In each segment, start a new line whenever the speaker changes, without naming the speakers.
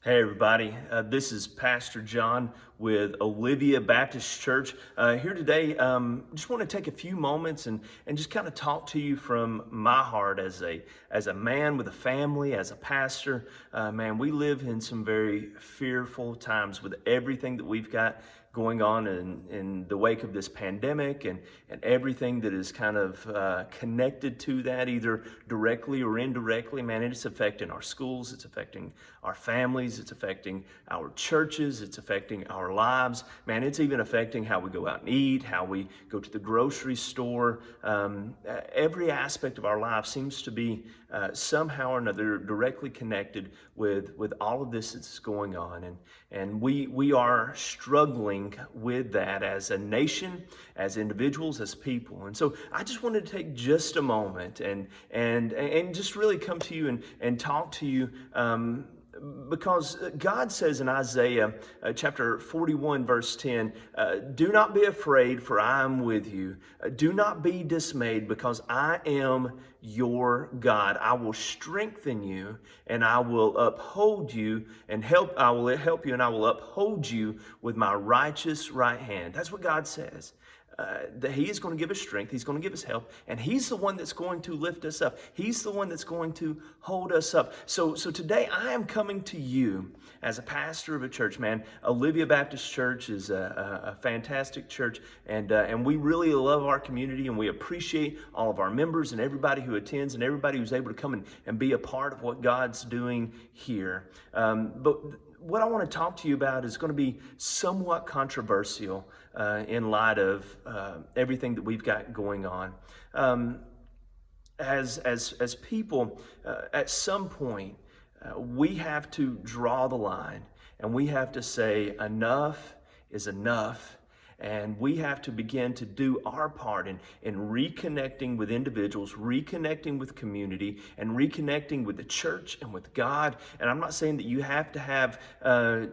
Hey everybody, this is Pastor John with Olivia Baptist Church here today. Just want to take a few moments and just kind of talk to you from my heart as a man with a family, as a pastor. Man, we live in some very fearful times with everything that we've got going on in the wake of this pandemic and everything that is kind of connected to that, either directly or indirectly. Man, it's affecting our schools, it's affecting our families, it's affecting our churches, it's affecting our lives. Man, it's even affecting how we go out and eat, how we go to the grocery store. Every aspect of our life seems to be somehow or another directly connected with all of this that's going on. And we are struggling with that as a nation, as individuals, as people. And so I just wanted to take just a moment and just really come to you and talk to you, because God says in Isaiah chapter 41 verse 10, do not be afraid, for I am with you. Do not be dismayed, because I am your God. I will strengthen you, and I will uphold you and I will help you, and I will uphold you with my righteous right hand. That's what God says. That He is going to give us strength, He's going to give us help, and He's the one that's going to lift us up. He's the one that's going to hold us up. So today I am coming to you as a pastor of a church, man. Olivia Baptist Church is a fantastic church, and we really love our community, and we appreciate all of our members and everybody who attends and everybody who's able to come and be a part of what God's doing here. But what I want to talk to you about is going to be somewhat controversial in light of everything that we've got going on. As people, at some point, we have to draw the line, and we have to say enough is enough. And we have to begin to do our part in reconnecting with individuals, reconnecting with community, and reconnecting with the church and with God. And I'm not saying that you have to have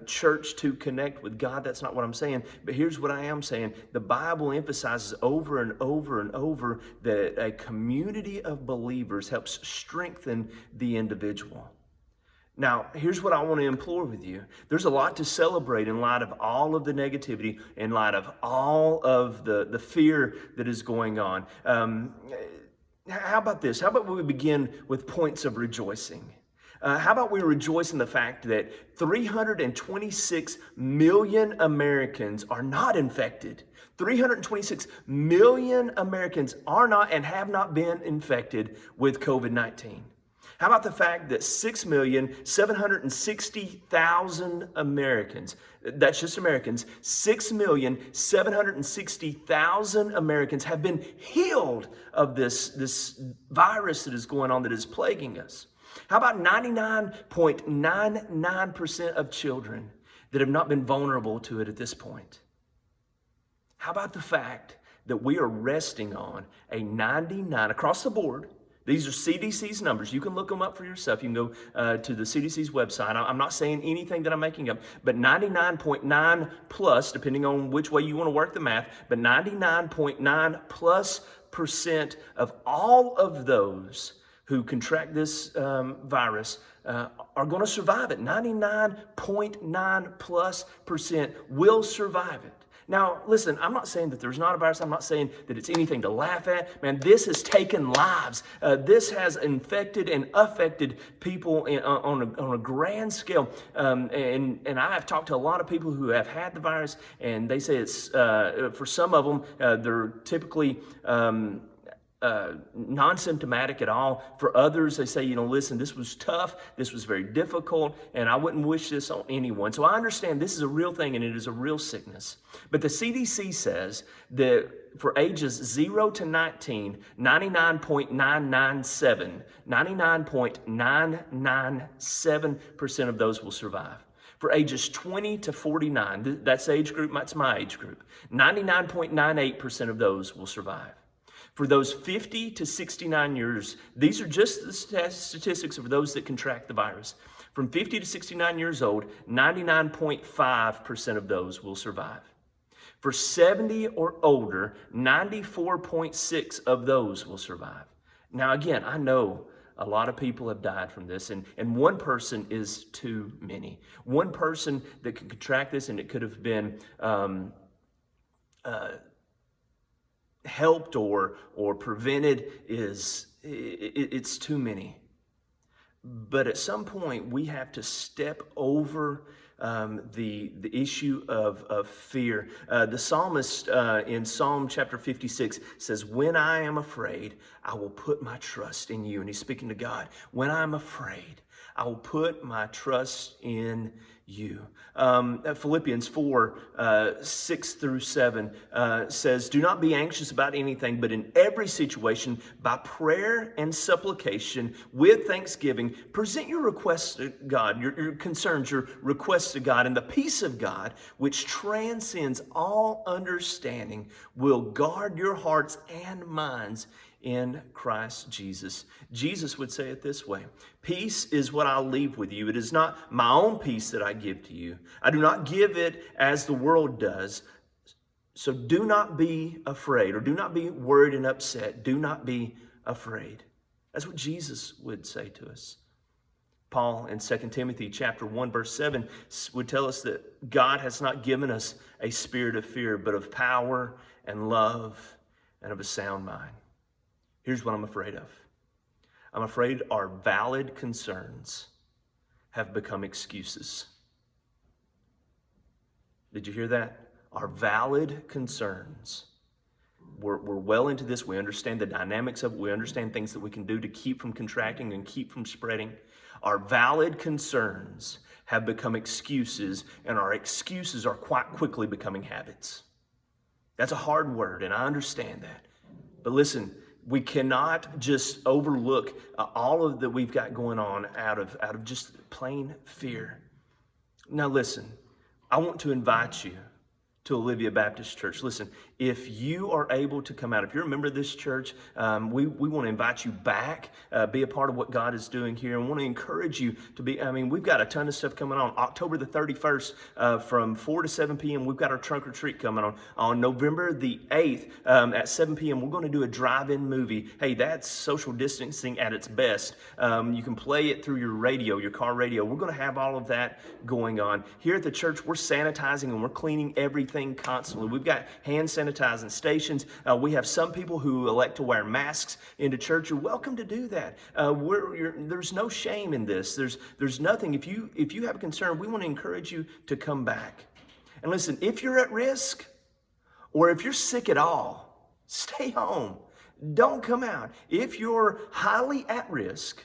church to connect with God. That's not what I'm saying. But here's what I am saying. The Bible emphasizes over and over and over that a community of believers helps strengthen the individual. Now, here's what I want to implore with you. There's a lot to celebrate in light of all of the negativity, in light of all of the fear that is going on. How about this? How about we begin with points of rejoicing? How about we rejoice in the fact that 326 million Americans are not infected? 326 million Americans are not and have not been infected with COVID-19. How about the fact that 6,760,000 Americans, that's just Americans, 6,760,000 Americans have been healed of this virus that is going on, that is plaguing us? How about 99.99% of children that have not been vulnerable to it at this point? How about the fact that we are resting on a 99 across the board? These are CDC's numbers. You can look them up for yourself. You can go to the CDC's website. I'm not saying anything that I'm making up, but 99.9 plus, depending on which way you want to work the math, but 99.9 plus % of all of those who contract this virus are going to survive it. 99.9 plus % will survive it. Now, listen, I'm not saying that there's not a virus. I'm not saying that it's anything to laugh at. Man, this has taken lives. This has infected and affected people on a grand scale. And I have talked to a lot of people who have had the virus, and they say it's, for some of them, they're typically non-symptomatic at all. For others, they say, listen, this was tough, this was very difficult, and I wouldn't wish this on anyone. So I understand this is a real thing, and it is a real sickness. But the CDC says that for ages 0 to 19, 99.997% of those will survive. For ages 20 to 49, that's age group, that's my age group, 99.98% of those will survive. For those 50 to 69 years, these are just the statistics of those that contract the virus. From 50 to 69 years old, 99.5% of those will survive. For 70 or older, 94.6% of those will survive. Now, again, I know a lot of people have died from this, and one person is too many. One person that can contract this, and it could have been helped or prevented, it's too many. But at some point, we have to step over the issue of fear. The psalmist in Psalm chapter 56 says, "When I am afraid, I will put my trust in you." And he's speaking to God. When I'm afraid, I will put my trust in you. Philippians 4, 6 through 7 says, "Do not be anxious about anything, but in every situation, by prayer and supplication, with thanksgiving, present your requests to God," your concerns, your requests to God, "and the peace of God, which transcends all understanding, will guard your hearts and minds in Christ Jesus." Jesus would say it this way: "Peace is what I'll leave with you. It is not my own peace that I give to you. I do not give it as the world does. So do not be afraid," or do not be worried and upset. Do not be afraid. That's what Jesus would say to us. Paul in 2 Timothy chapter 1, verse 7 would tell us that God has not given us a spirit of fear, but of power and love and of a sound mind. Here's what I'm afraid of. I'm afraid our valid concerns have become excuses. Did you hear that? Our valid concerns. We're well into this. We understand the dynamics of it. We understand things that we can do to keep from contracting and keep from spreading. Our valid concerns have become excuses, and our excuses are quite quickly becoming habits. That's a hard word, and I understand that. But listen, we cannot just overlook all of that we've got going on out of just plain fear. Now listen, I want to invite you to Olivia Baptist Church. Listen, if you are able to come out, if you're a member of this church, we want to invite you back, be a part of what God is doing here, and want to encourage you to be. We've got a ton of stuff coming on. October the 31st, from 4 to 7 p.m., we've got our trunk or treat coming on. On November the 8th, at 7 p.m., we're going to do a drive-in movie. Hey, that's social distancing at its best. You can play it through your radio, your car radio. We're going to have all of that going on. Here at the church, we're sanitizing and we're cleaning everything constantly. We've got hand sanitizing stations. We have some people who elect to wear masks into church. You're welcome to do that. There's no shame in this. There's nothing. If you have a concern, we want to encourage you to come back. And listen, if you're at risk or if you're sick at all, stay home. Don't come out. If you're highly at risk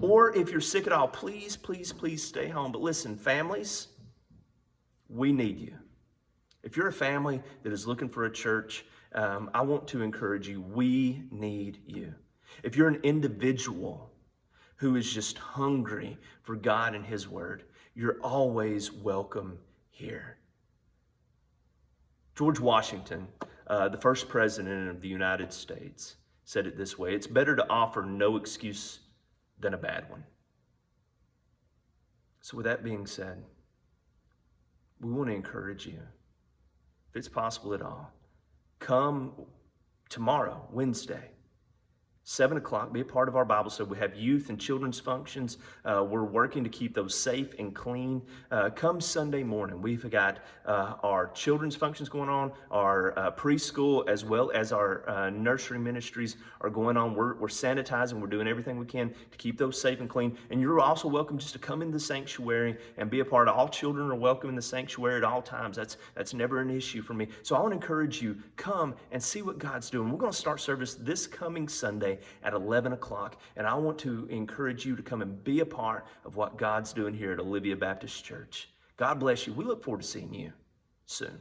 or if you're sick at all, please, please, please stay home. But listen, families, we need you. If you're a family that is looking for a church, I want to encourage you. We need you. If you're an individual who is just hungry for God and His Word, you're always welcome here. George Washington, the first president of the United States, said it this way: "It's better to offer no excuse than a bad one." So with that being said, we want to encourage you, if it's possible at all, come tomorrow, Wednesday, 7 o'clock, be a part of our Bible study. We have youth and children's functions. We're working to keep those safe and clean. Come Sunday morning, we've got our children's functions going on, our preschool, as well as our nursery ministries are going on. We're sanitizing. We're doing everything we can to keep those safe and clean. And you're also welcome just to come in the sanctuary and be a part of. All children are welcome in the sanctuary at all times. That's never an issue for me. So I want to encourage you, come and see what God's doing. We're going to start service this coming Sunday at 11 o'clock. And I want to encourage you to come and be a part of what God's doing here at Olivia Baptist Church. God bless you. We look forward to seeing you soon.